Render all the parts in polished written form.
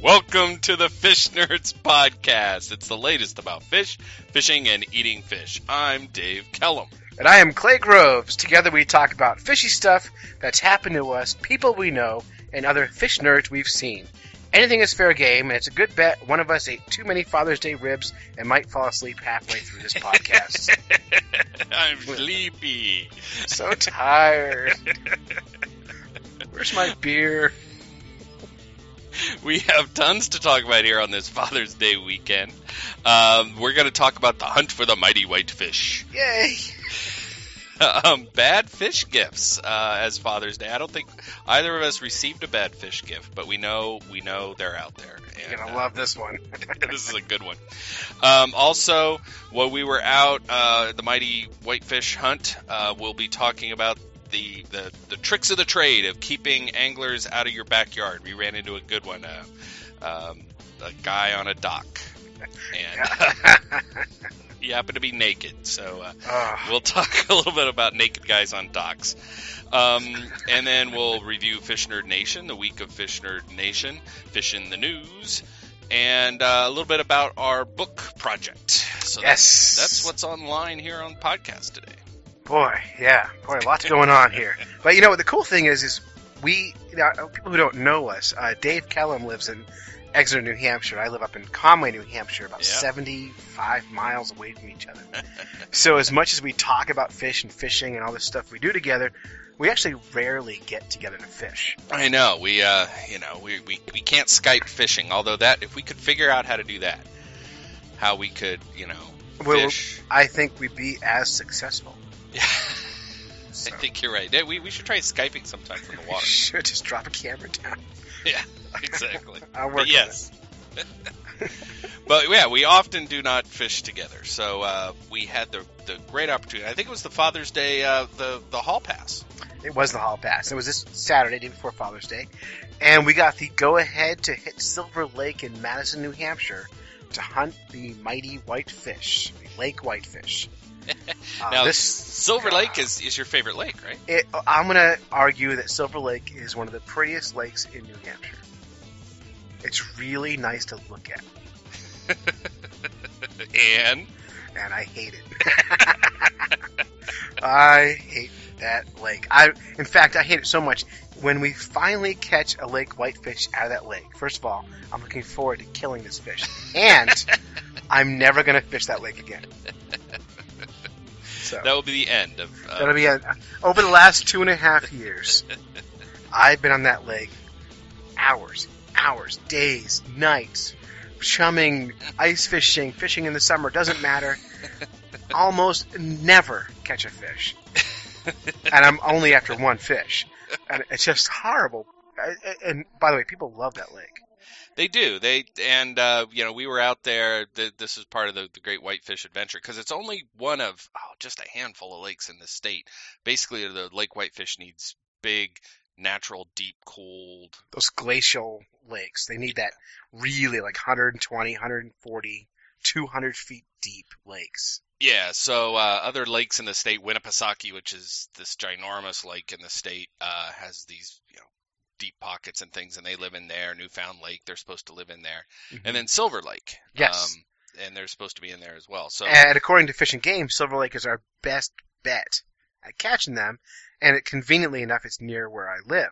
Welcome to the Fish Nerds Podcast. It's the latest about fish, fishing, and eating fish. I'm Dave Kellum. And I am Clay Groves. Together we talk about fishy stuff that's happened to us, people we know, and other fish nerds we've seen. Anything is fair game, and it's a good bet one of us ate too many Father's Day ribs and might fall asleep halfway through this podcast. I'm sleepy. So tired. Where's my beer? We have tons to talk about here on this Father's Day weekend. We're going to talk about the hunt for the mighty whitefish. Yay! Bad fish gifts as Father's Day. I don't think either of us received a bad fish gift, but we know they're out there. You're going to love this one. This is a good one. Also, while we were out, the mighty whitefish hunt, we'll be talking about the tricks of the trade of keeping anglers out of your backyard. We ran into a good one, a guy on a dock, and he happened to be naked. So we'll talk a little bit about naked guys on docks, and then we'll review Fish Nerd Nation, the week of Fish Nerd Nation, Fish in the News, and a little bit about our book project. So yes, that's what's online here on the podcast today. Boy, lots going on here. But you know what the cool thing is we, people who don't know us, Dave Kellum lives in Exeter, New Hampshire. I live up in Conway, New Hampshire, about 75 miles away from each other. So as much as we talk about fish and fishing and all this stuff we do together, we actually rarely get together to fish. I know. We can't Skype fishing, although that, if we could figure out how to do that, how we could, fish. I think we'd be as successful. Yeah, so. I think you're right. We should try Skyping sometime from the water. Should just drop a camera down. Yeah, exactly. I'll work yes. But yeah, we often do not fish together. So we had the great opportunity. I think it was the Father's Day, the Hall Pass. It was the Hall Pass. It was this Saturday, day before Father's Day. And we got the go-ahead to hit Silver Lake in Madison, New Hampshire to hunt the mighty whitefish, the lake whitefish. Now, Silver Lake is your favorite lake, right? I'm going to argue that Silver Lake is one of the prettiest lakes in New Hampshire. It's really nice to look at. And I hate it. I hate that lake. In fact, I hate it so much. When we finally catch a lake whitefish out of that lake, first of all, I'm looking forward to killing this fish. And I'm never going to fish that lake again. So, that will be the end of... That'll be over the last 2.5 years, I've been on that lake hours, days, nights, chumming, ice fishing, fishing in the summer, doesn't matter. Almost never catch a fish. And I'm only after one fish. And it's just horrible. And by the way, people love that lake. They do. We were out there. This is part of the Great Whitefish Adventure because it's only one of just a handful of lakes in the state. Basically, the lake whitefish needs big, natural, deep, cold. Those glacial lakes. They need that really like 120, 140, 200 feet deep lakes. Yeah, so other lakes in the state, Winnipesaukee, which is this ginormous lake in the state, has these, deep pockets and things, and they live in there. Newfound Lake, they're supposed to live in there. Mm-hmm. And then Silver Lake. Yes. And they're supposed to be in there as well. So, and according to Fish and Game, Silver Lake is our best bet at catching them, and conveniently enough, it's near where I live.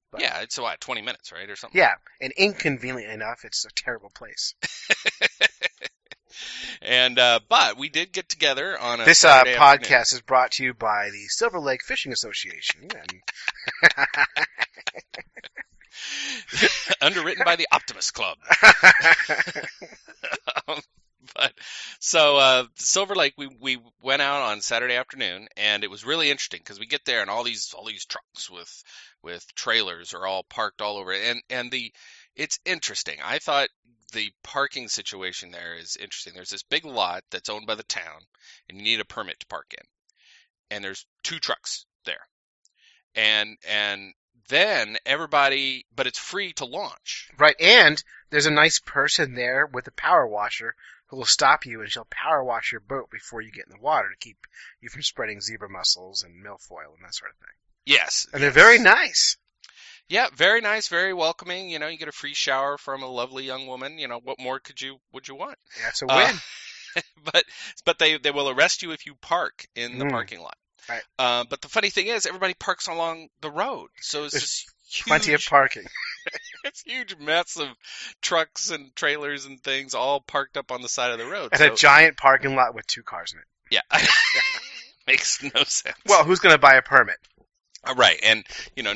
But, yeah, it's 20 minutes, right, or something? Yeah, and inconveniently enough, it's a terrible place. And but we did get together on a This Saturday podcast afternoon. is brought to you by the Silver Lake Fishing Association. Underwritten by the Optimist Club. Silver Lake, we went out on Saturday afternoon, and it was really interesting because we get there and all these trucks with trailers are all parked all over, and it's interesting. I thought the parking situation there is interesting. There's this big lot that's owned by the town, and you need a permit to park in, and there's 2 trucks there, and then everybody, but it's free to launch. Right, and there's a nice person there with a power washer who will stop you and she'll power wash your boat before you get in the water to keep you from spreading zebra mussels and milfoil and that sort of thing. Yes. And they're very nice. Yeah, very nice, very welcoming. You get a free shower from a lovely young woman. What more would you want? Yeah, it's a Uh, win. but they will arrest you if you park in the parking lot. Right. But the funny thing is, everybody parks along the road, so it's There's this plenty of huge, parking. it's huge mess of trucks and trailers and things all parked up on the side of the road. And a giant parking lot with 2 cars in it. Yeah, makes no sense. Well, who's going to buy a permit? Right, and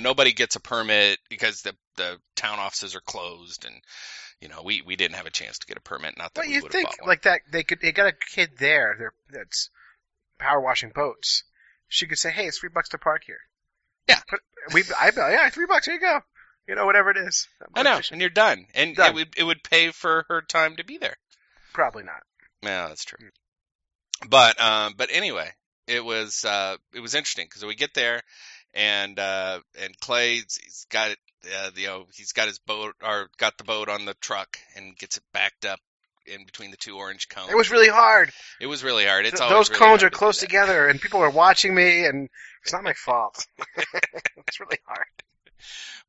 nobody gets a permit because the town offices are closed, and we didn't have a chance to get a permit. Not that But we you would have think bought one. like that they got a kid there that's power washing boats. She could say, "Hey, it's $3 to park here." Yeah. Yeah, $3. Here you go. Whatever it is. I know, and you're done, and Done. it would pay for her time to be there. Probably not. Yeah, that's true. But anyway, it was interesting because we get there, and Clay's he's got it. He's got his boat or got the boat on the truck and gets it backed up in between the 2 orange cones. It was really hard. It was really hard. It's Those always really cones hard are close together, and people are watching me, and it's not my fault. It's really hard.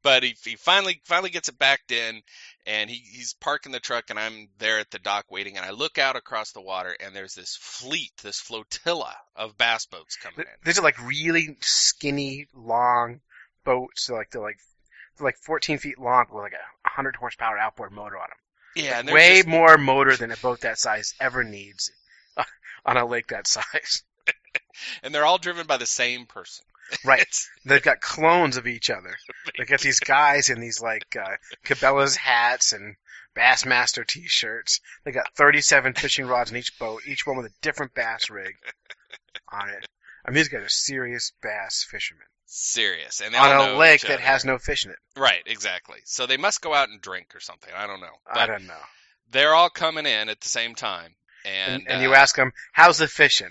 But he finally gets it backed in, and he's parking the truck, and I'm there at the dock waiting, and I look out across the water, and there's this flotilla of bass boats coming in. These are like really skinny, long boats. They're like 14 feet long with like a 100 horsepower outboard motor on them. Yeah, and Way more motor than a boat that size ever needs on a lake that size. And they're all driven by the same person. Right. They've got clones of each other. They got these guys in these like Cabela's hats and Bassmaster t-shirts. They got 37 fishing rods in each boat, each one with a different bass rig on it. I mean, these guys are serious bass fishermen. Serious. And they on all a know lake each that other. has no fish in it. Right, exactly. So they must go out and drink or something. I don't know. But I don't know. they're all coming in at the same time. And you ask them, how's the fishing?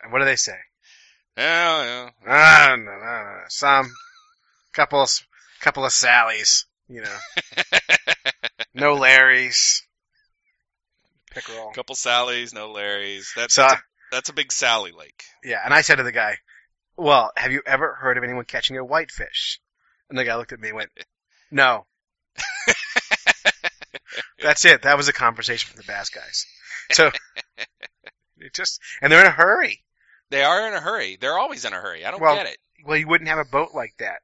And what do they say? Yeah. I don't know. Some couple of Sallies, no Larrys. Pickerel. Couple Sallies, no Larrys. So, that's a big Sally lake. yeah, and I said to the guy, well, have you ever heard of anyone catching a whitefish? And the guy looked at me and went, no. That's it. That was a conversation with the bass guys. So, and they're in a hurry. They are in a hurry. They're always in a hurry. I don't get it. Well, you wouldn't have a boat like that.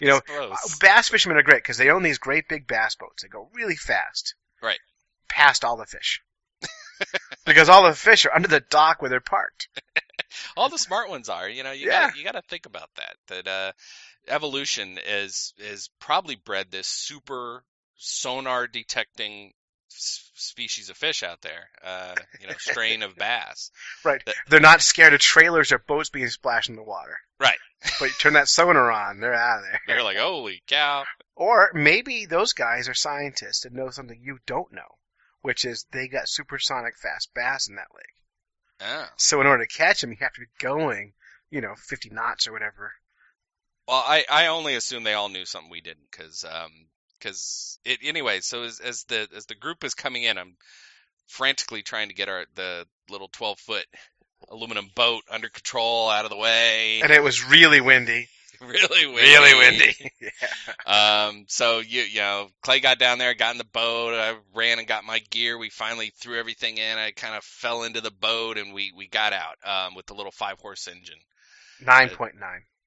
I suppose. Bass fishermen are great because they own these great big bass boats. They go really fast. Right. Past all the fish. Because all the fish are under the dock where they're parked. All the smart ones are. You got to think about that. That evolution is probably bred this super sonar detecting species of fish out there. Strain of bass. Right. They're not scared of trailers or boats being splashed in the water. Right. But you turn that sonar on, they're out of there. They're like, holy cow. Or maybe those guys are scientists and know something you don't know, which is they got supersonic fast bass in that lake. Oh. So in order to catch them, you have to be going, 50 knots or whatever. Well, I only assume they all knew something we didn't, because anyway. So as the group is coming in, I'm frantically trying to get the little 12-foot aluminum boat under control, out of the way. And it was really windy. Really windy. Really windy. Yeah. So Clay got down there, got in the boat. I ran and got my gear. We finally threw everything in. I kind of fell into the boat, and we got out with the little 5-horse engine. 9.9.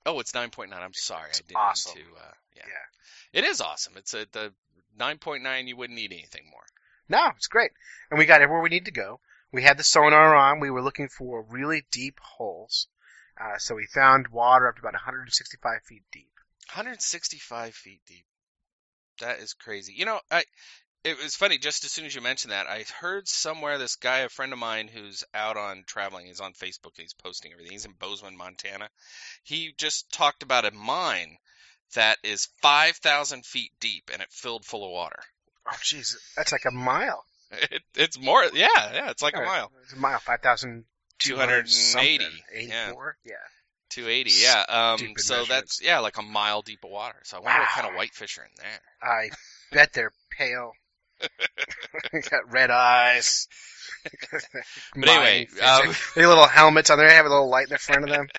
Oh, it's 9.9. I'm sorry. It's I didn't awesome. mean to. Yeah. It is awesome. It's the 9.9. You wouldn't need anything more. No, it's great. And we got everywhere we need to go. We had the sonar on. We were looking for really deep holes. So we found water up to about 165 feet deep. 165 feet deep. That is crazy. It was funny, just as soon as you mentioned that, I heard somewhere this guy, a friend of mine who's out on traveling, he's on Facebook, he's posting everything. He's in Bozeman, Montana. He just talked about a mine that is 5,000 feet deep, and it filled full of water. Oh, jeez. That's like a mile. It's more, yeah, it's like a mile. It's a mile, 5,280. 84? Yeah. 280, yeah. Stupid So measurements. that's, like a mile deep of water. So I wonder what kind of whitefish are in there. I bet they're pale. Got red eyes. But anyway, they have little helmets on there. They have a little light in the front of them.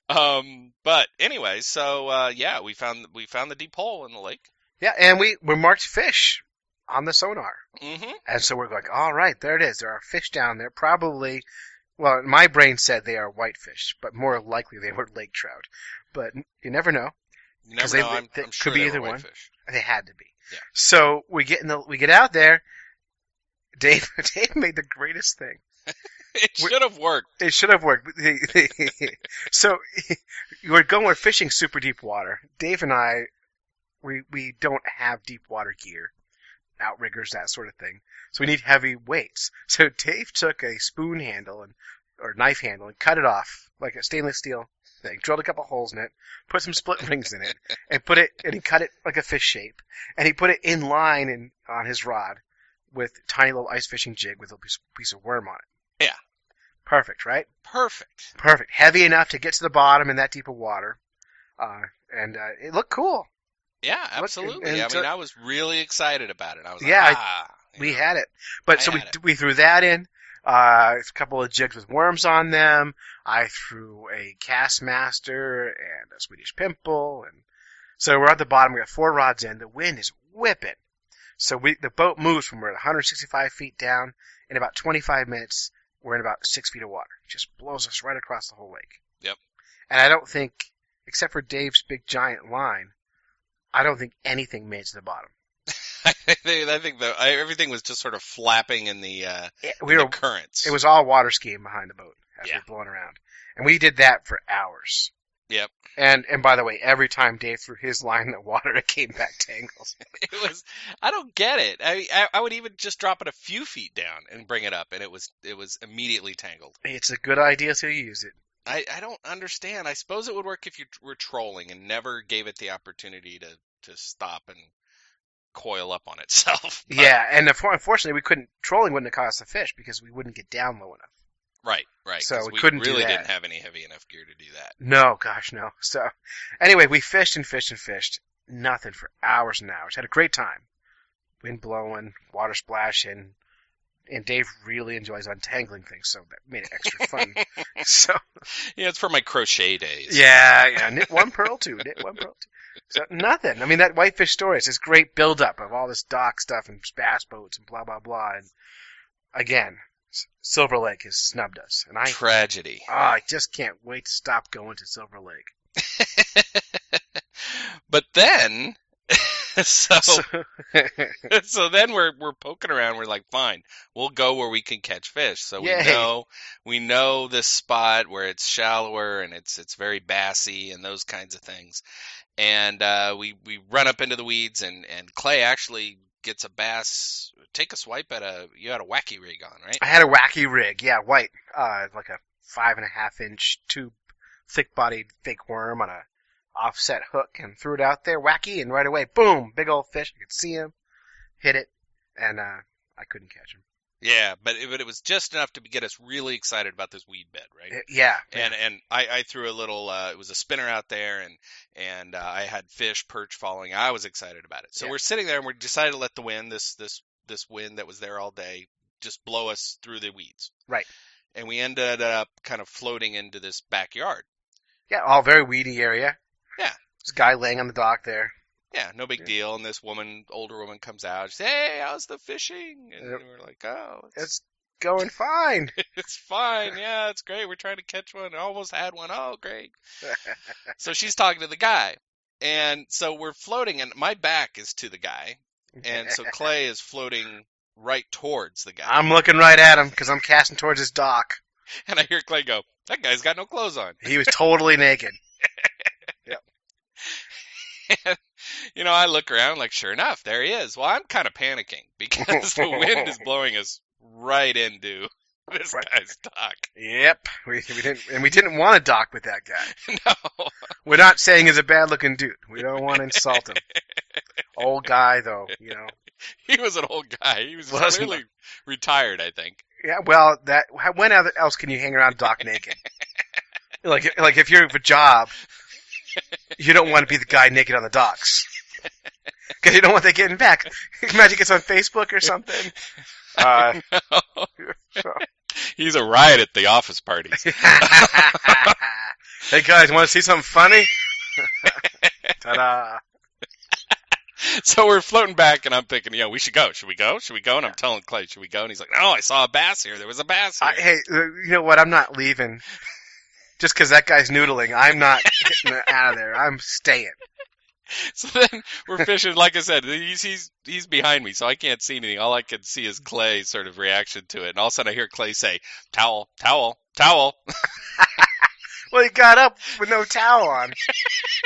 But anyway, so yeah, we found the deep hole in the lake. Yeah, and we marked fish on the sonar. Mm-hmm. And so we're like, all right, there it is. There are fish down there. Probably, well, my brain said they are whitefish, but more likely they were lake trout. But you never know. You never know. I'm sure could be they either were one. whitefish. They had to be. Yeah. So we get out there. Dave made the greatest thing. It should have worked. It should have worked. So we're fishing super deep water. Dave and I, we don't have deep water gear, outriggers, that sort of thing. So we need heavy weights. So Dave took a spoon handle or knife handle and cut it off like a stainless steel thing. Drilled a couple holes in it, put some split rings in it, and he cut it like a fish shape. And he put it in line on his rod with a tiny little ice fishing jig with a piece of worm on it. Yeah. Perfect, right? Perfect. Heavy enough to get to the bottom in that deep of water. And it looked cool. Yeah, absolutely. I was really excited about it. I was we had it. But we threw that in. A couple of jigs with worms on them. I threw a Castmaster and a Swedish Pimple. And so we're at the bottom. We got 4 rods in. The wind is whipping. So the boat moves from we're at 165 feet down. In about 25 minutes, we're in about 6 feet of water. It just blows us right across the whole lake. Yep. And I don't think, except for Dave's big giant line, I don't think anything made it to the bottom. I think everything was just sort of flapping in the currents. It was all water skiing behind the boat as we were blowing around. And we did that for hours. Yep. And by the way, every time Dave threw his line in the water, it came back tangled. I don't get it. I would even just drop it a few feet down and bring it up, and it was immediately tangled. It's a good idea to use it. I don't understand. I suppose it would work if you were trolling and never gave it the opportunity to stop and coil up on itself. But, yeah, and unfortunately, trolling wouldn't have caught us a fish because we wouldn't get down low enough. Right. So we couldn't really do that. didn't have any heavy enough gear to do that. No, gosh, no. So anyway, we fished and fished and fished. Nothing for hours and hours. Had a great time. Wind blowing, water splashing, and Dave really enjoys untangling things, so that made it extra fun. So yeah, it's for my crochet days. Yeah. Knit one, pearl two. So nothing. I mean, that Whitefish story is this great build-up of all this dock stuff and bass boats and blah, blah, blah. And again, Silver Lake has snubbed us. And Tragedy. I just can't wait to stop going to Silver Lake. But then, so then we're poking around. We're like, fine, we'll go where we can catch fish. So we know this spot where it's shallower and it's very bassy and those kinds of things. And we run up into the weeds and Clay actually gets a bass. Take a swipe you had a wacky rig on, right? I had a wacky rig, yeah, white, like a 5.5-inch tube, thick-bodied fake worm on a offset hook, and threw it out there, wacky, and right away, boom, big old fish. I could see him, hit it, and I couldn't catch him. Yeah, but it was just enough to get us really excited about this weed bed, right? Yeah. And I threw a little. It was a spinner out there, and I had fish, perch falling. I was excited about it. So we're sitting there, and we decided to let the wind, this wind that was there all day, just blow us through the weeds. Right. And we ended up kind of floating into this backyard. Yeah, all very weedy area. Yeah. There's a guy laying on the dock there. Yeah, no big deal. And this older woman comes out. She says, "Hey, how's the fishing?" And we're like, "Oh, it's going fine." It's fine. Yeah, it's great. We're trying to catch one. I almost had one. Oh, great. So she's talking to the guy. And so we're floating, and my back is to the guy. And so Clay is floating right towards the guy. I'm looking right at him because I'm casting towards his dock. And I hear Clay go, "That guy's got no clothes on." He was totally naked. Yep. And, I look around like, sure enough, there he is. Well, I'm kind of panicking because the wind is blowing us right into this guy's dock. Yep. We didn't want to dock with that guy. No. We're not saying he's a bad-looking dude. We don't want to insult him. Old guy, though, He was an old guy. He was clearly retired, I think. Yeah, well, when else can you hang around a dock naked? Like if you have a job, you don't want to be the guy naked on the docks. Because you don't want that getting back. Imagine he gets on Facebook or something. He's a riot at the office parties. Hey guys, want to see something funny? Ta-da! So we're floating back, and I'm thinking, we should go. Should we go? Should we go? And I'm telling Clay, should we go? And he's like, no, I saw a bass here. There was a bass here. Hey, you know what? I'm not leaving. Just because that guy's noodling, I'm not getting out of there. I'm staying. So then we're fishing. Like I said, he's behind me, so I can't see anything. All I can see is Clay's sort of reaction to it. And all of a sudden I hear Clay say, towel, towel, towel. Well, he got up with no towel on.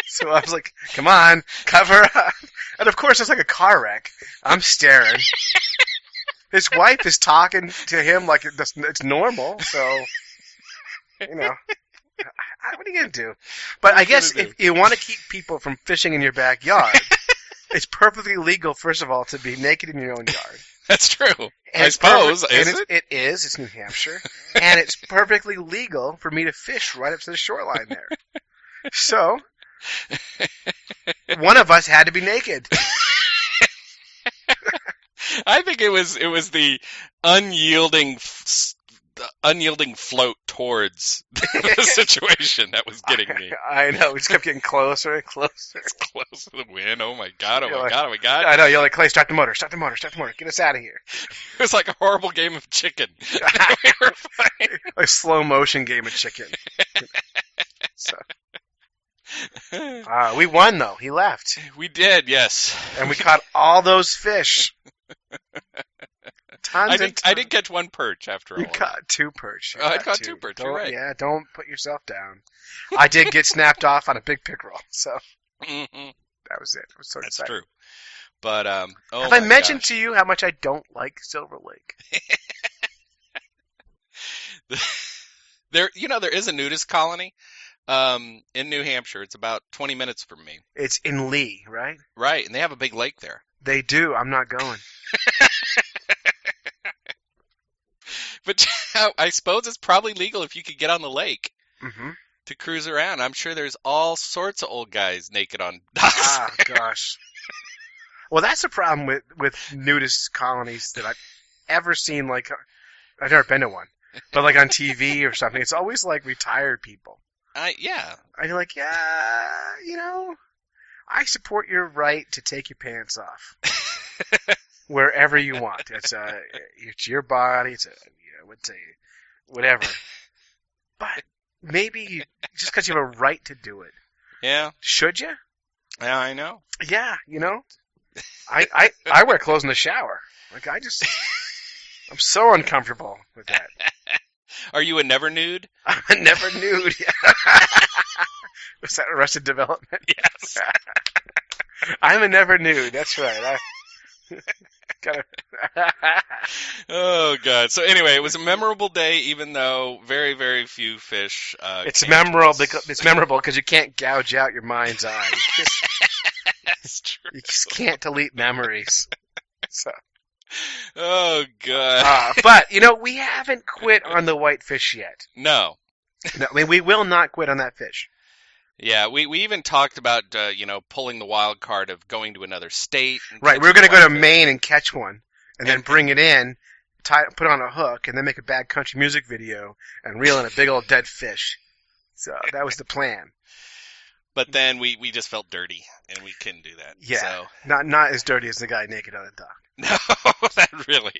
So I was like, come on, cover up. And of course, it's like a car wreck. I'm staring. His wife is talking to him like it's normal, so, you know. What are you going to do? But I guess if you want to keep people from fishing in your backyard, it's perfectly legal, first of all, to be naked in your own yard. That's true. I suppose. It is. It's New Hampshire. And it's perfectly legal for me to fish right up to the shoreline there. So, one of us had to be naked. I think it was the unyielding float towards the situation that was getting me. I know. We just kept getting closer and closer. It's close to the wind. Oh my god! Oh my god! Oh my god! I know. You're like, Clay, start the motor. Start the motor. Start the motor. Get us out of here. It was like a horrible game of chicken. We were fighting. A slow motion game of chicken. So. We won, though. He left. We did, yes. And we caught all those fish. I did catch one perch after all. You caught two perch. I caught two perch. You're right. Yeah, don't put yourself down. I did get snapped off on a big pickerel, so that was it. I was so That's excited. true. But have I mentioned to you how much I don't like Silver Lake? There is a nudist colony in New Hampshire. It's about 20 minutes from me. It's in Lee, right? Right, and they have a big lake there. They do. I'm not going. But I suppose it's probably legal if you could get on the lake to cruise around. I'm sure there's all sorts of old guys naked on docks. Ah, gosh. Well, that's the problem with nudist colonies that I've ever seen. Like, I've never been to one, but like on TV or something, it's always like retired people. Yeah. I'm like, yeah, I support your right to take your pants off wherever you want. It's your body. Whatever. But maybe just because you have a right to do it. Yeah. Should you? Yeah, I know. Yeah, I wear clothes in the shower. Like I'm so uncomfortable with that. Are you a never nude? I'm a never nude. Was that Arrested Development? Yes. I'm a never nude. That's right. Oh god. So anyway, it was a memorable day, even though very, very few fish. It's memorable because you can't gouge out your mind's eye. That's true. You just can't delete memories. So. Oh god. But we haven't quit on the whitefish yet. No. I mean, we will not quit on that fish. Yeah, we even talked about pulling the wild card of going to another state. Right, we were going to go to Maine and catch one, and then bring it in, put it on a hook, and then make a bad country music video and reel in a big old dead fish. So that was the plan. But then we just felt dirty, and we couldn't do that. Yeah, so. not as dirty as the guy naked on the dock. No, that really.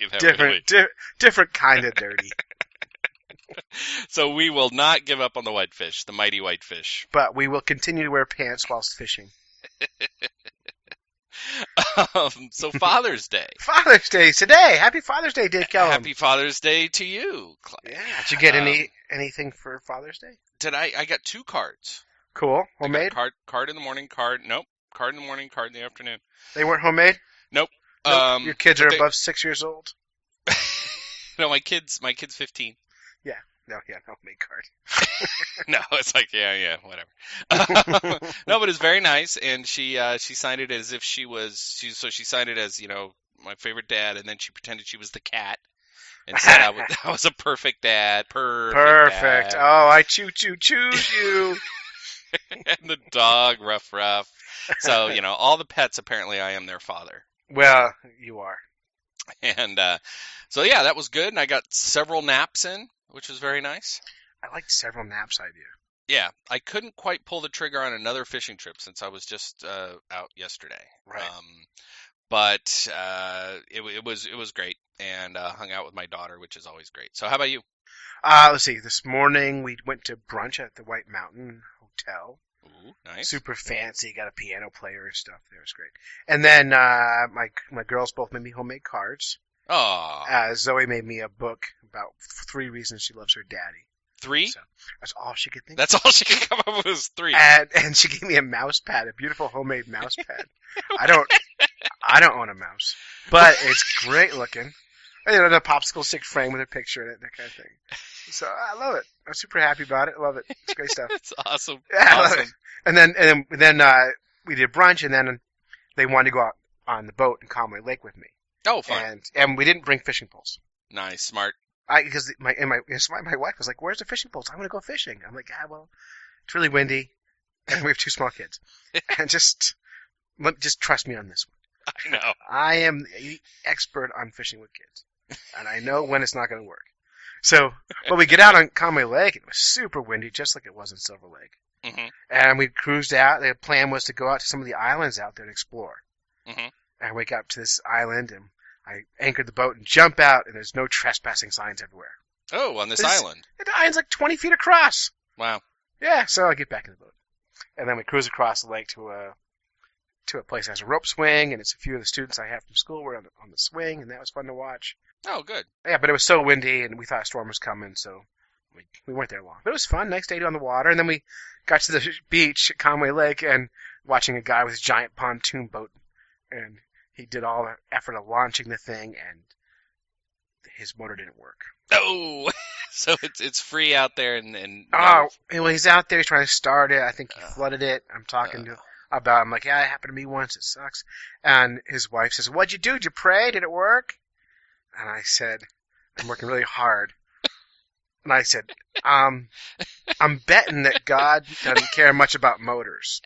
Different kind of dirty. So we will not give up on the whitefish, the mighty whitefish. But we will continue to wear pants whilst fishing. So Father's Day. Father's Day today. Happy Father's Day, Dave Kellum. Happy Father's Day to you, Clay. Yeah. Did you get anything for Father's Day? I got 2 cards. Cool. Homemade? Card in the morning, card in the morning, card in the afternoon. They weren't homemade? Nope. Your kids are above 6 years old? No, my kid's 15. Yeah. No homemade card. No, it's like, yeah, whatever. No, but it's very nice, and she signed it as if she signed it as, my favorite dad, and then she pretended she was the cat, and said I was a perfect dad. Perfect. Dad. Oh, I choose you. And the dog, rough. So, all the pets, apparently I am their father. Well, you are. And so, yeah, that was good, and I got several naps in, which was very nice. I like several naps idea. Yeah, I couldn't quite pull the trigger on another fishing trip since I was just out yesterday. Right. But it was great, and hung out with my daughter, which is always great. So how about you? Let's see. This morning we went to brunch at the White Mountain Hotel. Ooh, nice. Super fancy. Got a piano player and stuff there. It's great. And then my girls both made me homemade cards. Oh, Zoe made me a book about 3 reasons she loves her daddy. 3? So that's all she could think. That's all she could come up with was 3. And she gave me a mouse pad, a beautiful homemade mouse pad. I don't own a mouse, but it's great looking. You know, the popsicle stick frame with a picture in it, that kind of thing. So I love it. I'm super happy about it. I love it. It's great stuff. It's awesome. Yeah, I love Awesome. it. And then we did brunch, and then they wanted to go out on the boat in Conway Lake with me. Oh, fun. And we didn't bring fishing poles. Nice, smart. Because my wife was like, "Where's the fishing poles? I want to go fishing." I'm like, well, it's really windy, and we have 2 small kids, and just trust me on this one. I know. I am the expert on fishing with kids, and I know when it's not going to work. So, but we get out on Conway Lake, and it was super windy, just like it was in Silver Lake. Mm-hmm. And we cruised out. The plan was to go out to some of the islands out there and explore. Mm-hmm. And we got to this island, and I anchored the boat and jump out, and there's no trespassing signs everywhere. Oh, on this island. The island's like 20 feet across. Wow. Yeah, so I get back in the boat. And then we cruise across the lake to a place that has a rope swing, and it's a few of the students I have from school were on the swing, and that was fun to watch. Oh, good. Yeah, but it was so windy, and we thought a storm was coming, so we weren't there long. But it was fun. Nice day on the water, and then we got to the beach at Conway Lake and watching a guy with his giant pontoon boat, and he did all the effort of launching the thing, and his motor didn't work. Oh, so it's free out there, and well, he's out there. He's trying to start it. I think he flooded it. I'm talking to about. I'm like, yeah, it happened to me once. It sucks. And his wife says, "What'd you do? Did you pray? Did it work?" And I said, "I'm working really hard." And I said, I'm betting that God doesn't care much about motors.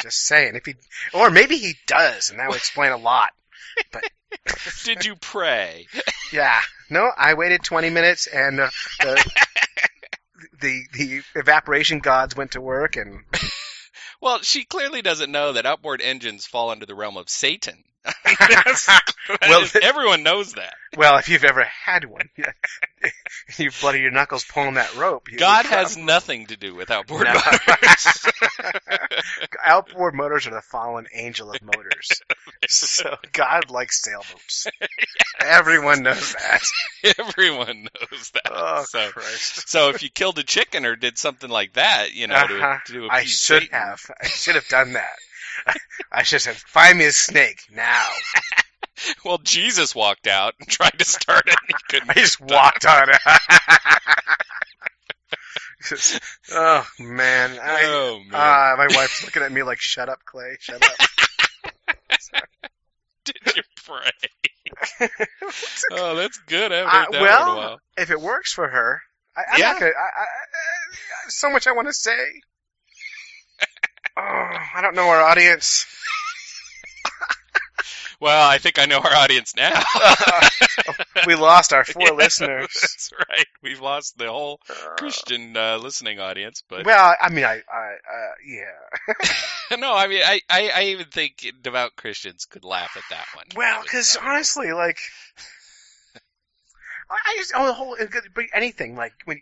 Just saying. Or maybe he does, and that would explain a lot. But did you pray? Yeah. No, I waited 20 minutes, and the evaporation gods went to work, and... Well, she clearly doesn't know that outboard engines fall under the realm of Satan. Everyone knows that. Well, if you've ever had one, you bloody your knuckles pulling that rope. God has nothing to do with outboard motors. Outboard motors are the fallen angel of motors. So God likes sailboats. Everyone knows that. Everyone knows that. Oh, Christ. So if you killed a chicken or did something like that, to do a I should have. I should have done that. I should have said, "Find me a snake now." Well, Jesus walked out and tried to start it, and he couldn't. I just walked on it. Oh man! My wife's looking at me like, "Shut up, Clay. Shut up." Did you pray? Oh, that's good. I haven't heard that in a while. If it works for her, I'm not gonna. So much I want to say. Oh, I don't know our audience. Well, I think I know our audience now. We lost our 4 listeners. That's right. We've lost the whole Christian listening audience. But well, I mean, yeah. No, I mean, I even think devout Christians could laugh at that one. Well, because honestly, like, I just the whole anything like when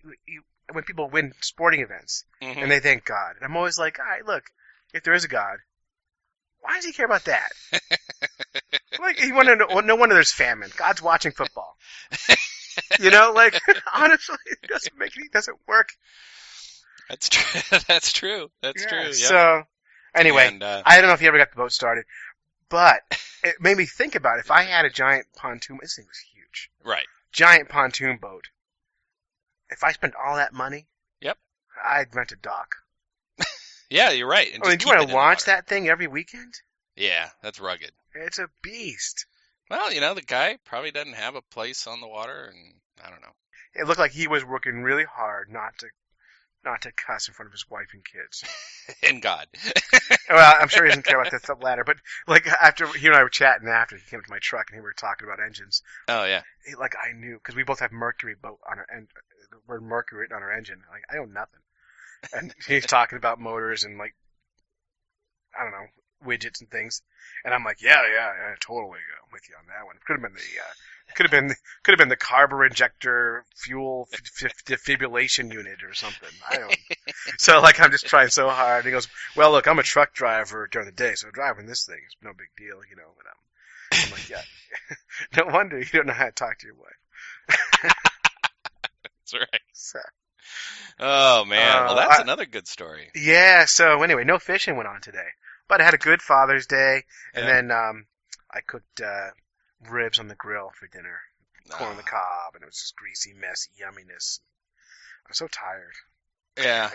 people win sporting events and they thank God, and I'm always like, all right, look, if there is a God, why does he care about that? Like, no wonder there's famine. God's watching football. Like, honestly, it doesn't work. That's true. That's true. That's true. Yeah. So, anyway, and, I don't know if you ever got the boat started, but it made me think about if I had a giant pontoon. This thing was huge. Right. Giant pontoon boat. If I spent all that money, yep, I'd rent a dock. Yeah, you're right. And do you want to launch that thing every weekend? Yeah, that's rugged. It's a beast. Well, the guy probably doesn't have a place on the water, and I don't know. It looked like he was working really hard not to cuss in front of his wife and kids. And God. Well, I'm sure he doesn't care about the latter, but like after he and I were chatting after he came to my truck and we were talking about engines. Oh yeah. I knew because we both have Mercury boat on our end. We're Mercury on our engine. Like I own nothing. And he's talking about motors and like, I don't know, widgets and things. And I'm like, yeah, totally with you on that one. Could have been the carburetor injector fuel defibrillation unit or something. I don't. So like I'm just trying so hard. He goes, well, look, I'm a truck driver during the day, so driving this thing is no big deal, you know. But I'm like, yeah. No wonder you don't know how to talk to your wife. That's right. So, oh man, well that's another good story. Yeah. So anyway, no fishing went on today, but I had a good Father's Day, and then I cooked ribs on the grill for dinner, corn on the cob, and it was just greasy, messy yumminess. I'm so tired. Yeah.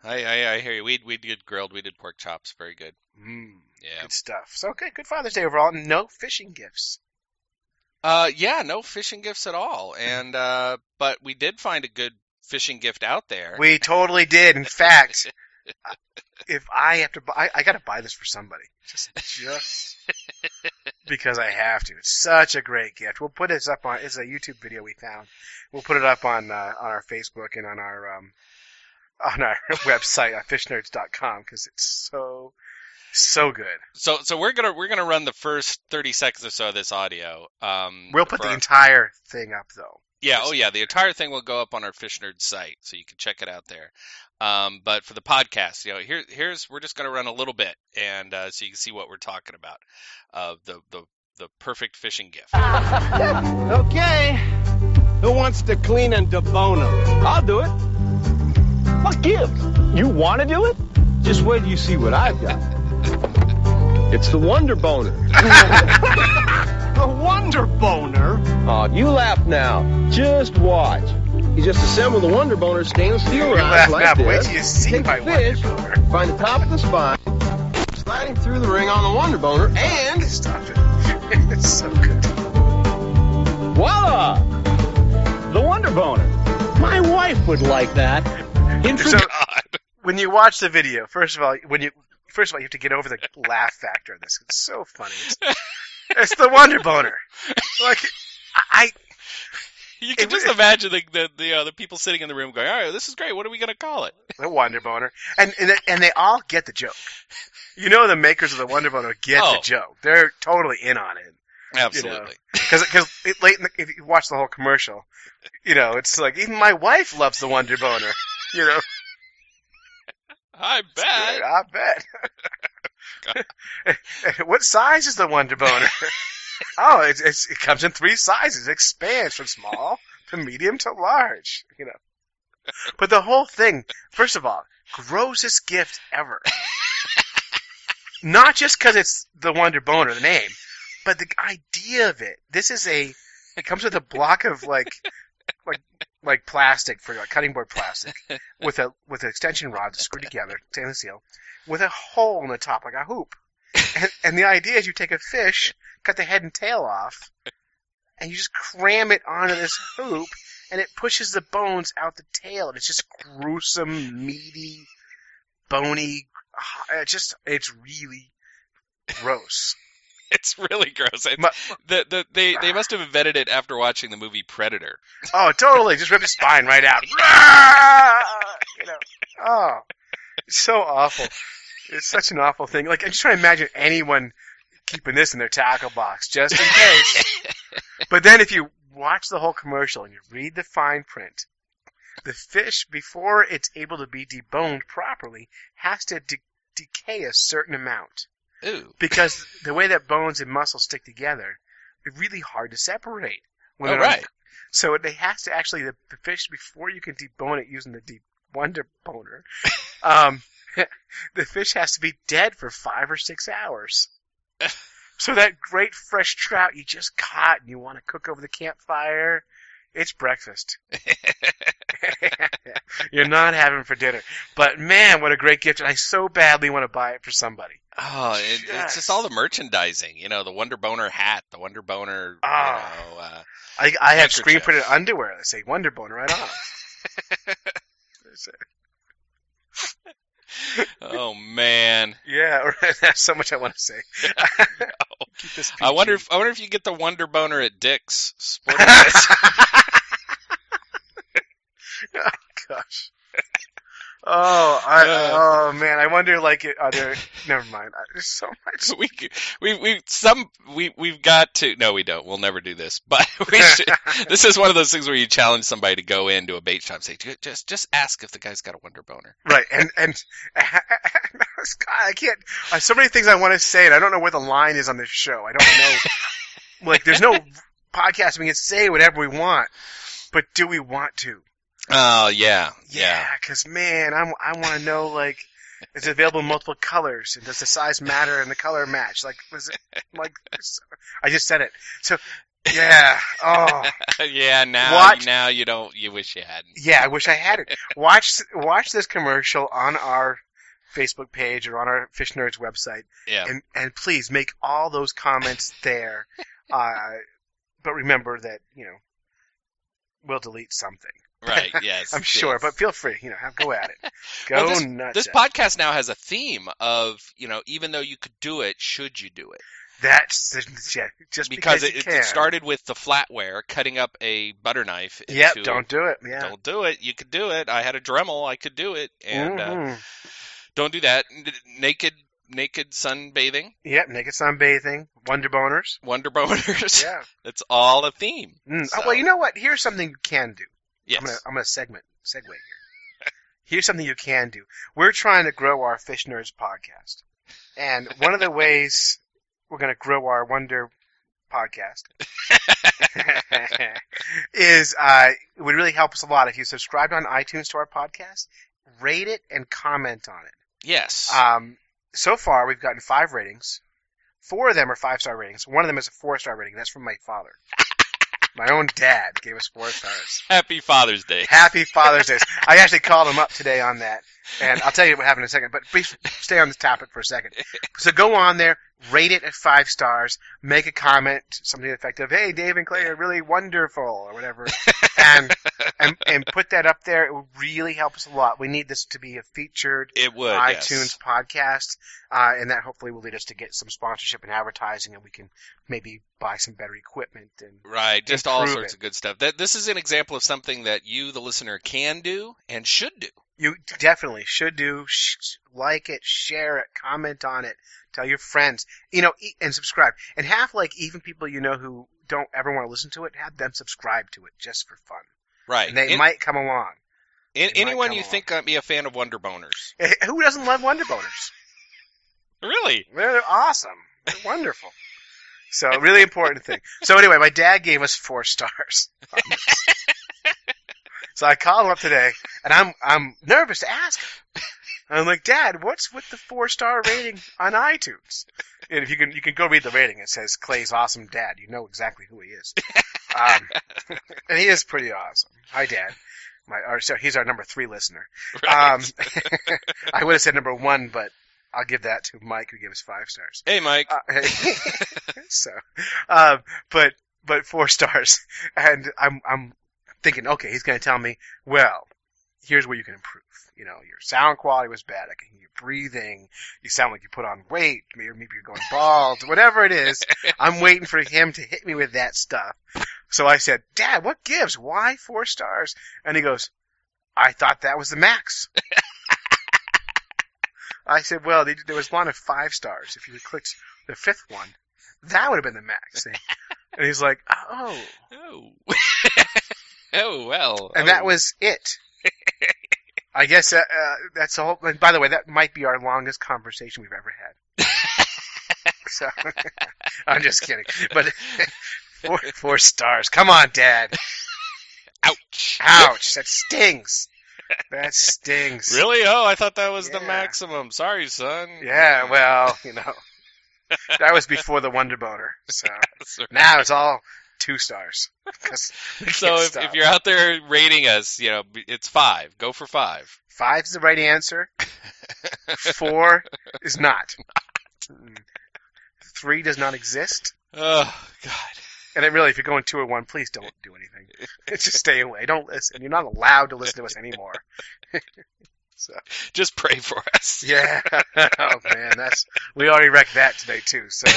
I hear you. We did grilled. We did pork chops. Very good. Yeah. Good stuff. So okay, good Father's Day overall. No fishing gifts. No fishing gifts at all. And but we did find a good fishing gift out there. We totally did. In fact, if I have to buy, I got to buy this for somebody. Just because I have to. It's such a great gift. We'll put this up on. It's a YouTube video we found. We'll put it up on our Facebook and on our website at fishnerds.com because it's so good. So we're gonna run the first 30 seconds or so of this audio. We'll put the entire thing up though. Yeah, the entire thing will go up on our Fish Nerds site, so you can check it out there. But for the podcast, here's we're just gonna run a little bit, and so you can see what we're talking about. The perfect fishing gift. Okay. Who wants to clean and debone them? I'll do it. What gift? You want to do it? Just wait till you see what I've got. It's the Wunder Boner. The Wunder Boner? Oh, you laugh now. Just watch. You just assemble the Wunder Boner stainless steel rods like this. Wait till you see my fish, Wunder Boner. find the top of the spine, sliding through the ring on the Wunder Boner, and Stop it. It's so good. voila! The Wunder Boner. My wife would like that. So, when you watch the video, first of all, you have to get over the laugh factor of this. It's so funny. It's the Wunder Boner. Like, You can just imagine the people sitting in the room going, all right, this is great. What are we going to call it? The Wunder Boner. And they all get the joke. You know the makers of the Wunder Boner get the joke. They're totally in on it. Absolutely. Because if you watch the whole commercial, it's like, even my wife loves the Wunder Boner. I bet. What size is the Wunder Boner? Oh, it comes in 3 sizes. It expands from small to medium to large. But the whole thing, first of all, grossest gift ever. Not just because it's the Wunder Boner, the name, but the idea of it. It comes with a block of like plastic for cutting board plastic with an extension rod screwed together, stainless steel, with a hole in the top like a hoop. And the idea is you take a fish, cut the head and tail off, and you just cram it onto this hoop, and it pushes the bones out the tail, and it's just gruesome, meaty, bony. It's really gross. It's really gross. They must have invented it after watching the movie Predator. Oh, totally. Just rip the spine right out. Oh, it's so awful. It's such an awful thing. Like, I'm just trying to imagine anyone keeping this in their tackle box just in case. But then if you watch the whole commercial and you read the fine print, the fish, before it's able to be deboned properly, has to decay a certain amount. Ooh. Because the way that bones and muscles stick together, they're really hard to separate. Right. So they has to actually, the fish, before you can debone it using the Wunder Boner, the fish has to be dead for 5 or 6 hours. So that great fresh trout you just caught and you want to cook over the campfire, it's breakfast. You're not having for dinner. But man, what a great gift. And I so badly want to buy it for somebody. Oh, it's just all the merchandising. The Wunder Boner hat, the Wunder Boner, I have screen printed underwear that say Wunder Boner right on it. Oh man. Yeah, that's so much I want to say. Keep this PG. I wonder if you get the Wunder Boner at Dick's Sporting Goods. Oh gosh. Oh man, I wonder like are there? Never mind. There's so much. We've got to. No, we don't. We'll never do this. But we should. This is one of those things where you challenge somebody to go into a bait shop and say, just ask if the guy's got a Wunder Boner. Right, and I can't. So many things I want to say, and I don't know where the line is on this show. I don't know. Like, there's no podcast we can say whatever we want, but do we want to? Oh yeah. Because man, I want to know like, is it available in multiple colors, and does the size matter and the color match? Like, was it like? I just said it. So yeah. Oh. Yeah. Now you don't. You wish you hadn't. Yeah, I wish I had it. Watch this commercial on our Facebook page or on our Fish Nerds website. Yeah. And please make all those comments there. But remember that we'll delete something. Right, yes. I'm sure, yes. but feel free, go at it. Go nuts. This podcast now has a theme of, even though you could do it, should you do it? That's just because it started with the flatware, cutting up a butter knife. Don't do it. Yeah. Don't do it. You could do it. I had a Dremel. I could do it. And don't do that. Naked sunbathing. Yep, naked sunbathing. Wonder boners. Yeah. It's all a theme. So. So. Oh, well, you know what? Here's something you can do. Yes. I'm gonna segue here. Here's something you can do. We're trying to grow our Fish Nerds podcast, and one of the ways we're gonna grow our Wunder podcast is it would really help us a lot if you subscribed on iTunes to our podcast, rate it, and comment on it. Yes. So far we've gotten 5 ratings. 4 of them are 5-star ratings. One of them is a 4-star rating. That's from my father. My own dad gave us 4 stars. Happy Father's Day. Happy Father's Day. I actually called him up today on that, and I'll tell you what happened in a second, but please stay on this topic for a second. So go on there, rate it at 5 stars, make a comment, something effective, hey, Dave and Clay are really wonderful, or whatever, and put that up there. It would really help us a lot. We need this to be a featured iTunes podcast, and that hopefully will lead us to get some sponsorship and advertising, and we can maybe buy some better equipment. And right, just all sorts of good stuff. This is an example of something that you, the listener, can do and should do. You definitely should do. Like it, share it, comment on it, tell your friends, and subscribe. And have even people who don't ever want to listen to it, have them subscribe to it just for fun. Right. And they might come along. Anyone you think might be a fan of Wunder Boners? Who doesn't love Wunder Boners? Really? They're awesome. They're wonderful. So, really important thing. So anyway, my dad gave us 4 stars. So I called him up today, and I'm nervous to ask him. I'm like, Dad, what's with the 4-star rating on iTunes? And if you can go read the rating. It says Clay's awesome dad. You know exactly who he is. And he is pretty awesome. Hi, Dad. So he's our number 3 listener. Right. I would have said number 1, but I'll give that to Mike, who gave us 5 stars. Hey, Mike. But 4 stars, and I'm thinking, okay, he's going to tell me, well, here's where you can improve. Your sound quality was bad. I can hear you breathing. You sound like you put on weight. Maybe you're going bald. Whatever it is, I'm waiting for him to hit me with that stuff. So I said, Dad, what gives? Why 4 stars? And he goes, I thought that was the max. I said, well, there was one of 5 stars. If you had clicked the 5th one, that would have been the max. And he's like, oh. Oh, well. And that was it. I guess that's all. And by the way, that might be our longest conversation we've ever had. So, I'm just kidding. But 4 stars. Come on, Dad. Ouch. Ouch. That stings. That stings. Really? Oh, I thought that was the maximum. Sorry, son. Yeah, well, that was before the Wunder Boner. So now it's all 2 stars. So if you're out there rating us, it's 5. Go for 5. 5 is the right answer. 4 is not. 3 does not exist. Oh, God. And then really, if you're going 2 or 1, please don't do anything. Just stay away. Don't listen. You're not allowed to listen to us anymore. So just pray for us. Yeah. Oh man, we already wrecked that today too. So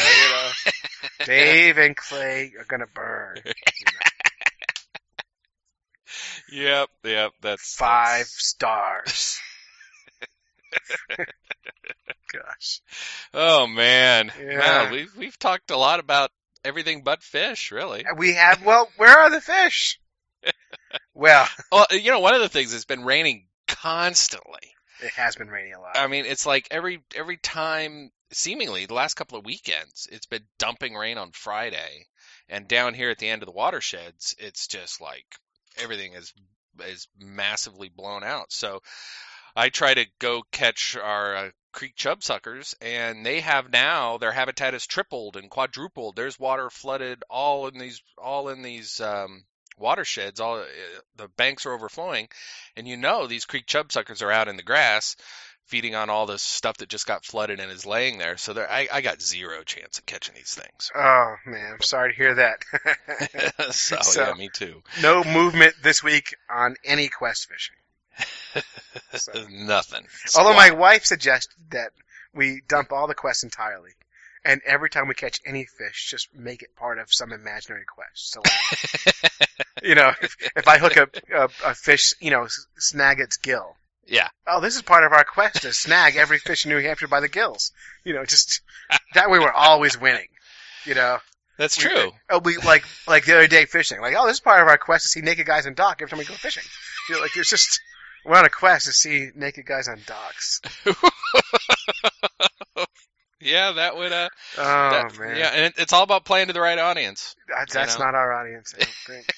Dave and Clay are gonna burn. Yep. That's 5 stars. Gosh. Oh man, Yeah. wow, we've talked a lot about everything but fish, really. We have. Well, where are the fish? Well, Well, one of the things, it's been raining constantly. it has been raining a lot. I mean, it's like every time, seemingly the last couple of weekends, it's been dumping rain on Friday, and down here at the end of the watersheds, it's just like everything is massively blown out. So I try to go catch our creek chub suckers, and they have now, their habitat is tripled and quadrupled. There's water flooded all in these watersheds. All the banks are overflowing, and these creek chub suckers are out in the grass feeding on all this stuff that just got flooded and is laying there. So I got zero chance of catching these things. Oh man, I'm sorry to hear that. So yeah, me too. No movement this week on any quest fishing. So. Nothing. Although Squat. my wife suggested that we dump all the quests entirely, and every time we catch any fish, just make it part of some imaginary quest. So, if I hook a fish, snag its gill. Yeah. Oh, this is part of our quest to snag every fish in New Hampshire by the gills. Just that way we're always winning. That's true. We like the other day fishing. Like, oh, this is part of our quest to see naked guys on dock every time we go fishing. It's just we're on a quest to see naked guys on docks. Yeah, that would. Man. Yeah, and it's all about playing to the right audience. That's not our audience, I don't think.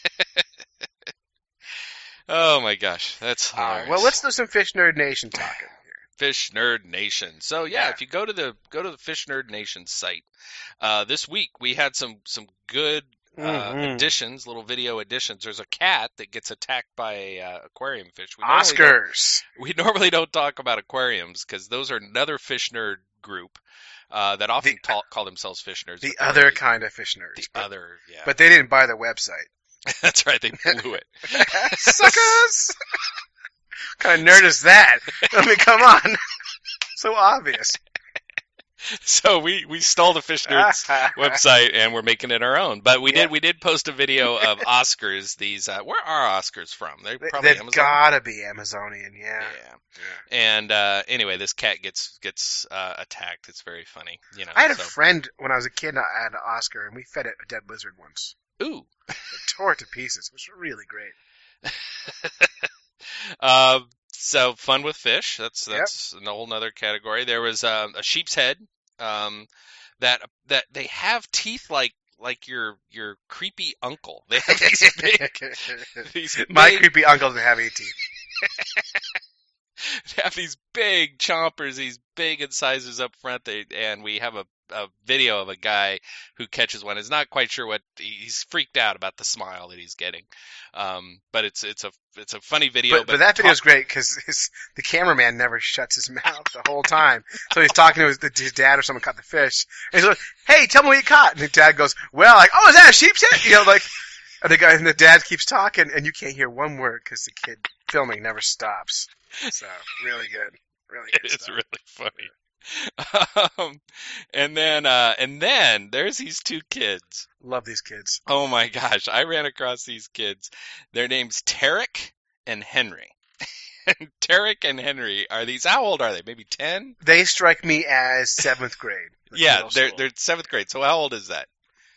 Oh my gosh, that's hilarious. Well, let's do some Fish Nerd Nation talking here. Fish Nerd Nation. So yeah, if you go to the Fish Nerd Nation site, this week we had some good additions, little video additions. There's a cat that gets attacked by a aquarium fish. We normally don't talk about aquariums because those are another fish nerd group that often call themselves fish nerds. The other kind of fish nerds. Yeah. But they didn't buy the website. That's right, they blew it. Suckers! What kind of nerd is that? I mean, come on. So obvious. So we stole the Fish Nerds website and we're making it our own. But we did post a video of Oscars. These where are Oscars from? They're probably They've Amazon. gotta be Amazonian, yeah. And anyway, this cat gets attacked. It's very funny. I had a friend when I was a kid. I had an Oscar, and we fed it a dead lizard once. Ooh. It tore it to pieces. It was really great. So fun with fish. That's a whole nother category. There was a sheep's head. That they have teeth like your creepy uncle. They have these big. My creepy uncle doesn't have any teeth. They have these big chompers, these big incisors up front. And we have a video of a guy who catches one. Is not quite sure what he's freaked out about the smile that he's getting. But it's a funny video. But that video is great because the cameraman never shuts his mouth the whole time. So he's talking to his dad or someone caught the fish. And he's like, "Hey, tell me what you caught." And the dad goes, "Well, is that a sheep's head?" And the dad keeps talking, and you can't hear one word because the kid filming never stops. So really good, really good. It's really funny. And then there's these two kids. Love these kids. Oh my gosh, I ran across these kids. Their names Tarek and Henry. And Tarek and Henry are these. How old are they? Maybe 10? They strike me as 7th grade. Yeah, they're 7th grade. So how old is that?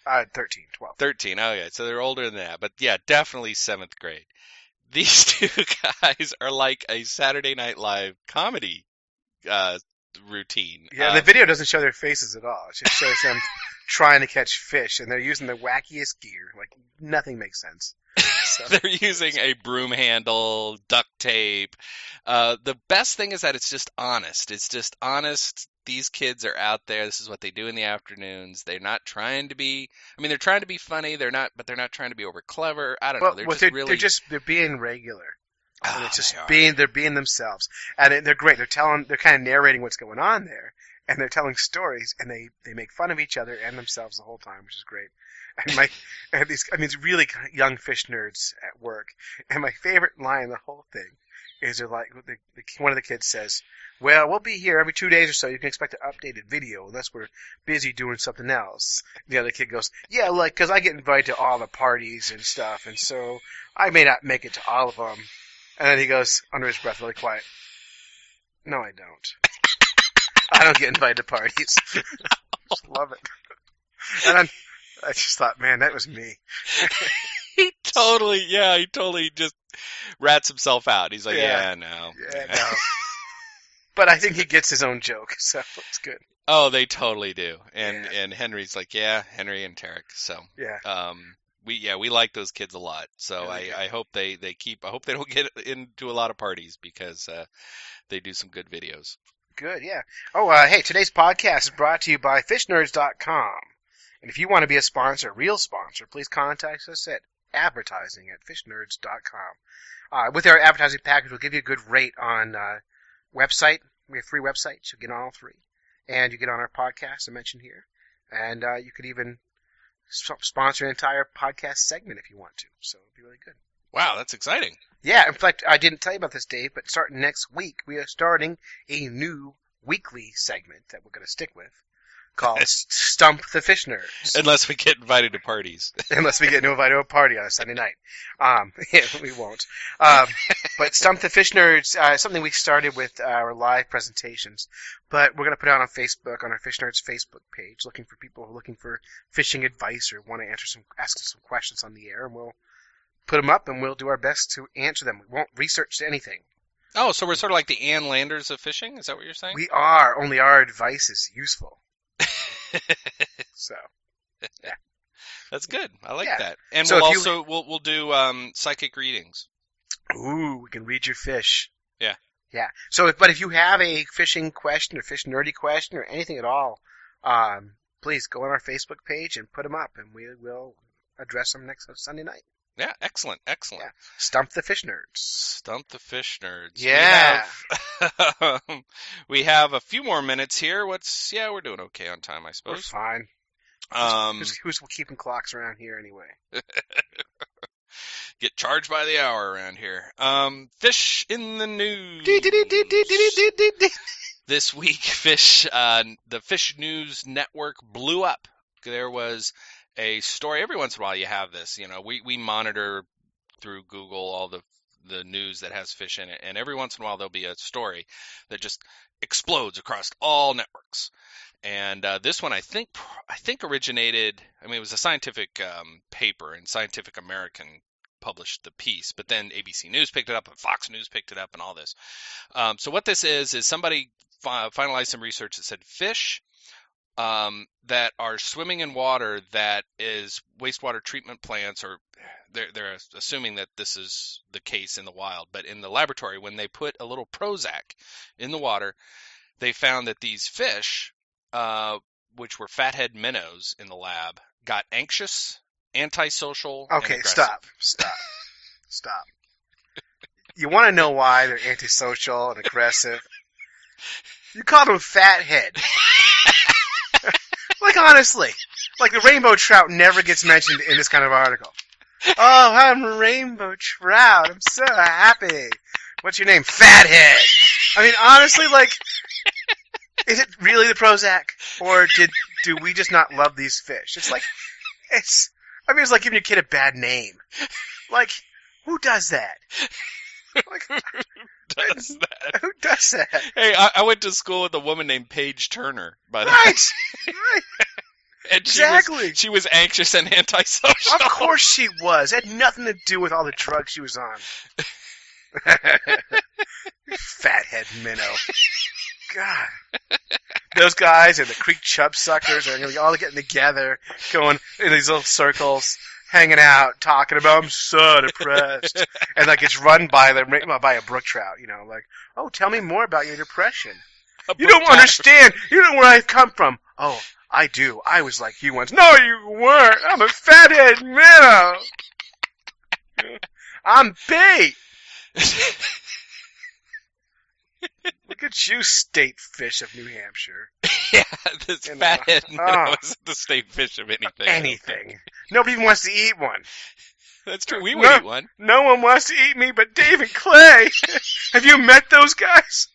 13, 12. 13. Oh yeah, so they're older than that. But yeah, definitely 7th grade. These two guys are like a Saturday Night Live comedy routine. Yeah, the video doesn't show their faces at all. It just shows them trying to catch fish, and they're using the wackiest gear. Like, nothing makes sense. So. They're using a broom handle, duct tape. The best thing is that it's just honest. It's just honest. These kids are out there. This is what they do in the afternoons. They're not trying to be. I mean, they're trying to be funny. They're not trying to be over clever. I don't know. They're being regular. And it's just they're being themselves, and they're great. They're kind of narrating what's going on there, and they're telling stories, and they make fun of each other and themselves the whole time, which is great. And I have these really young fish nerds at work, and my favorite line in the whole thing is they're like, one of the kids says, "Well, we'll be here every 2 days or so. You can expect an updated video unless we're busy doing something else." The other kid goes, "Yeah, because I get invited to all the parties and stuff, and so I may not make it to all of them." And then he goes, under his breath, really quiet, No, I don't. I don't get invited to parties. Just love it. And I just thought, man, that was me. He totally just rats himself out. He's like, Yeah, no. But I think he gets his own joke, so it's good. Oh, they totally do. And Henry's like, Henry and Tarek. So Yeah. we like those kids a lot. So Yeah, I hope they don't get into a lot of parties because they do some good videos. Good, yeah. Oh, hey, today's podcast is brought to you by FishNerds.com. And if you want to be a sponsor, a real sponsor, please contact us at advertising@FishNerds.com. With our advertising package, we'll give you a good rate on website. We have free websites. You'll get on all three. And you get on our podcast I mentioned here. And you could even sponsor an entire podcast segment if you want to. So it'd be really good. Wow, that's exciting. Yeah, in fact, I didn't tell you about this, Dave, but starting next week, we are starting a new weekly segment that we're going to stick with called Stump the Fish Nerds. Unless we get invited to parties. Unless we get invited to a party on a Sunday night. Yeah, we won't. But Stump the Fish Nerds is something we started with our live presentations, but we're going to put it out on Facebook, on our Fish Nerds Facebook page, looking for people who are looking for fishing advice or want to ask some questions on the air, and we'll put them up, and we'll do our best to answer them. We won't research anything. Oh, so we're sort of like the Ann Landers of fishing? Is that what you're saying? We are. Only our advice is useful. So, yeah. That's good. I like that. And So we'll do psychic readings. Ooh, we can read your fish. Yeah. Yeah. So, but if you have a fishing question or fish nerdy question or anything at all, please go on our Facebook page and put them up, and we will address them next Sunday night. Yeah, excellent. Yeah. Stump the Fish Nerds. Stump the Fish Nerds. Yeah. We have a few more minutes here. We're doing okay on time, I suppose. We're fine. Who's keeping clocks around here anyway? Get charged by the hour around here. Fish in the news. This week, the Fish News Network blew up. There was a story. Every once in a while you have this. We monitor through Google all the news that has fish in it, and every once in a while there'll be a story that just explodes across all networks. And this one I think originated, it was a scientific paper, and Scientific American published the piece, but then ABC News picked it up and Fox News picked it up and all this. So what this is somebody finalized some research that said fish that are swimming in water that is wastewater treatment plants, or they're assuming that this is the case in the wild, but in the laboratory, when they put a little Prozac in the water, they found that these fish, which were fathead minnows in the lab, got anxious, antisocial, Okay, and aggressive. Stop. You want to know why they're antisocial and aggressive? You called them fathead. Like, honestly, like the rainbow trout never gets mentioned in this kind of article. Oh, I'm a rainbow trout. I'm so happy. What's your name? Fathead. Honestly, like, is it really the Prozac? Or do we just not love these fish? It's like giving your kid a bad name. Like, who does that? Like, who does that? Hey, I went to school with a woman named Paige Turner, by the way. Right. And Exactly. She was anxious and antisocial. Of course she was. It had nothing to do with all the drugs she was on. Fathead minnow. God. Those guys and the creek chub suckers are going to be all getting together, going in these little circles, hanging out, talking about, I'm so depressed. And like it's run by a brook trout, like, oh, tell me more about your depression. You don't understand. You don't know where I've come from. Oh, I do. I was like you once. No, you weren't. I'm a fathead minnow. I'm bait. Look at you, state fish of New Hampshire. Yeah, this fathead minnow isn't the state fish of anything. Anything. Nobody even wants to eat one. That's true. We would eat one. No one wants to eat me but Dave and Clay. Have you met those guys?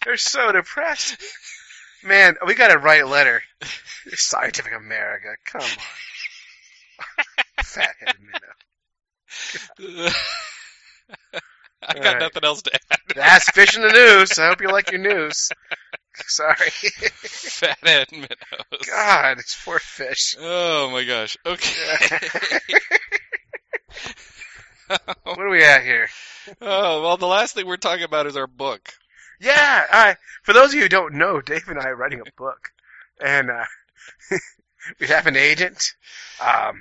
They're so depressed. Man, we gotta write a letter. Scientific America, come on. Fathead minnow. I got nothing else to add. That's fish in the news. I hope you like your news. Sorry. Fathead minnows. God, it's poor fish. Oh my gosh. Okay. What are we at here? Oh, well, the last thing we're talking about is our book. Yeah, for those of you who don't know, Dave and I are writing a book, and we have an agent, and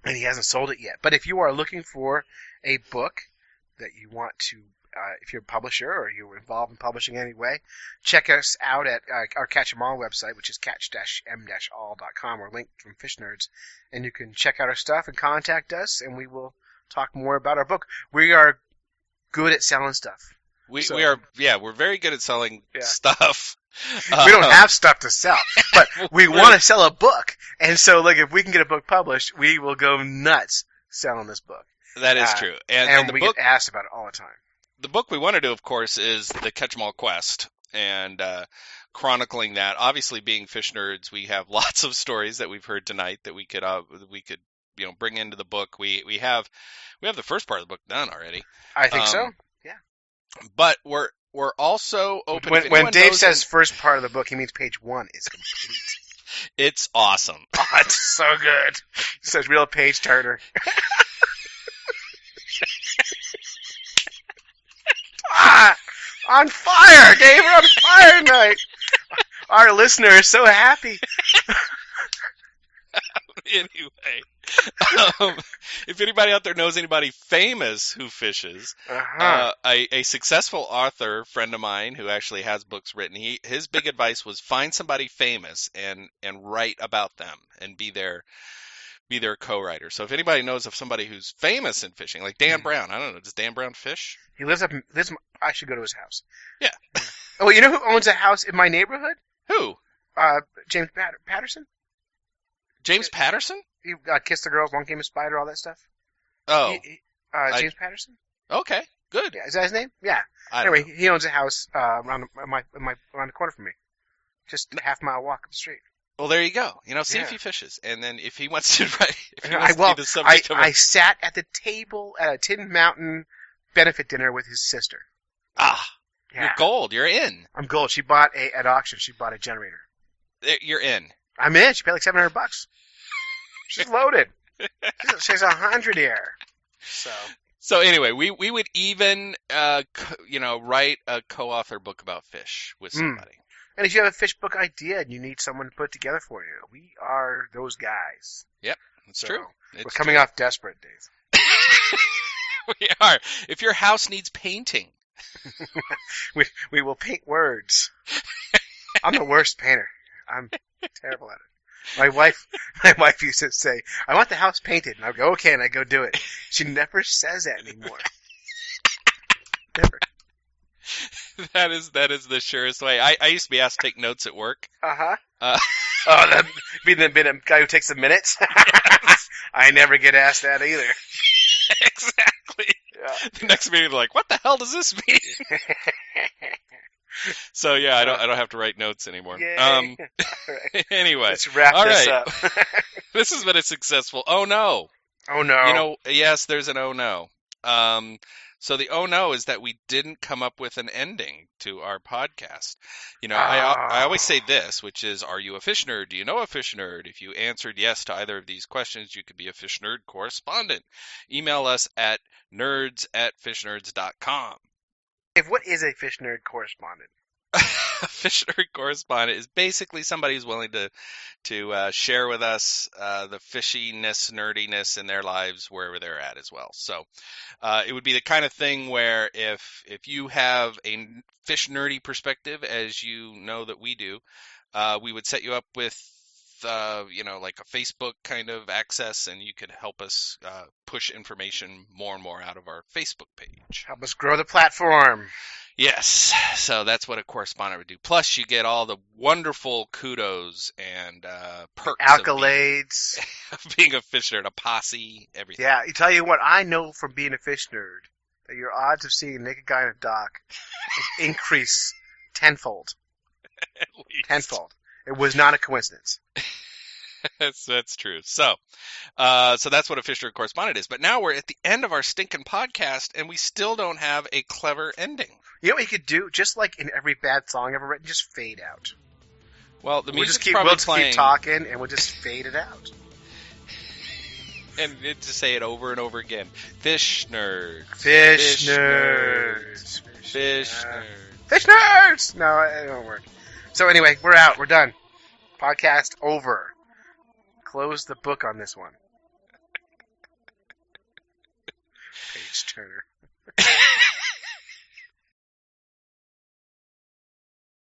he hasn't sold it yet. But if you are looking for a book that you want to, if you're a publisher or you're involved in publishing in any way, check us out at our Catch 'em All website, which is catch-m-all.com, or linked from Fish Nerds, and you can check out our stuff and contact us, and we will talk more about our book. We are good at selling stuff. We are we're very good at selling stuff. We don't have stuff to sell, but we want to sell a book. And so, like, if we can get a book published, we will go nuts selling this book. That is true. And the we book, get asked about it all the time. The book we want to do, of course, is the Catch 'em All Quest, and chronicling that. Obviously, being fish nerds, we have lots of stories that we've heard tonight that we could bring into the book. We have the first part of the book done already. I think so. Yeah. But we're also open. When Dave says first part of the book, he means page 1 is complete. It's awesome. Oh, it's so good. He says real page turner. On fire, Dave! We're on fire tonight. Our listener is so happy. Anyway, if anybody out there knows anybody famous who fishes, a successful author friend of mine who actually has books written, his big advice was find somebody famous and write about them and be their co-writer. So if anybody knows of somebody who's famous in fishing, like Dan Brown, I don't know, does Dan Brown fish? He lives I should go to his house. Yeah. Oh, you know who owns a house in my neighborhood? Who? James Patterson. James Patterson? He Kissed the Girls, One Game of Spider, all that stuff. Oh. James Patterson? Okay, good. Yeah, is that his name? Yeah. Anyway, he owns a house around the corner from me. Just a half-mile walk up the street. Well, there you go. See if he fishes. And then if he wants to write, be the subject of I sat at the table at a Tin Mountain benefit dinner with his sister. Yeah. You're gold. You're in. I'm gold. She bought at auction. She bought a generator. You're in. I'm in. She paid like $700. She's loaded. She's 100 here. So anyway, we would even write a co-author book about fish with somebody. And if you have a fish book idea and you need someone to put it together for you, we are those guys. Yep, that's true. We're coming off desperate, Dave. We are. If your house needs painting, we will paint words. I'm the worst painter. I'm terrible at it. My wife used to say, "I want the house painted," and I go, "Okay," and I go do it. She never says that anymore. Never. That is the surest way. I used to be asked to take notes at work. That being the guy who takes the minutes. I never get asked that either. Exactly. Yeah. The next meeting, they're like, "What the hell does this mean?" So yeah, I don't have to write notes anymore. Right. Anyway, let's wrap this up. This has been a successful. Oh no. Oh no. Yes, there's an oh no. So the oh no is that we didn't come up with an ending to our podcast. I always say this, which is, are you a fish nerd? Do you know a fish nerd? If you answered yes to either of these questions, you could be a Fish Nerd correspondent. Email us at nerds@fishnerds.com. Dave, what is a Fish Nerd correspondent? A Fish Nerd correspondent is basically somebody who's willing to share with us the fishiness, nerdiness in their lives wherever they're at as well. So it would be the kind of thing where if you have a fish nerdy perspective, as you know that we do, we would set you up with like a Facebook kind of access, and you could help us push information more and more out of our Facebook page. Help us grow the platform. Yes, so that's what a correspondent would do. Plus, you get all the wonderful kudos and perks, accolades of being a fish nerd, a posse, everything. Yeah, I tell you what, I know from being a fish nerd that your odds of seeing a naked guy in a dock increase tenfold. At least. Tenfold. It was not a coincidence. That's true. So that's what a Fish Nerd Correspondent is. But now we're at the end of our stinking podcast, and we still don't have a clever ending. You know what you could do? Just like in every bad song ever written, just fade out. Well, the We'll just music's probably keep playing, talking, and we'll just fade it out. and to say it over and over again. Fish Nerds. Fish Nerds. Fish Nerds. Fish Nerds! No, it don't work. So anyway, we're out. We're done. Podcast over. Close the book on this one.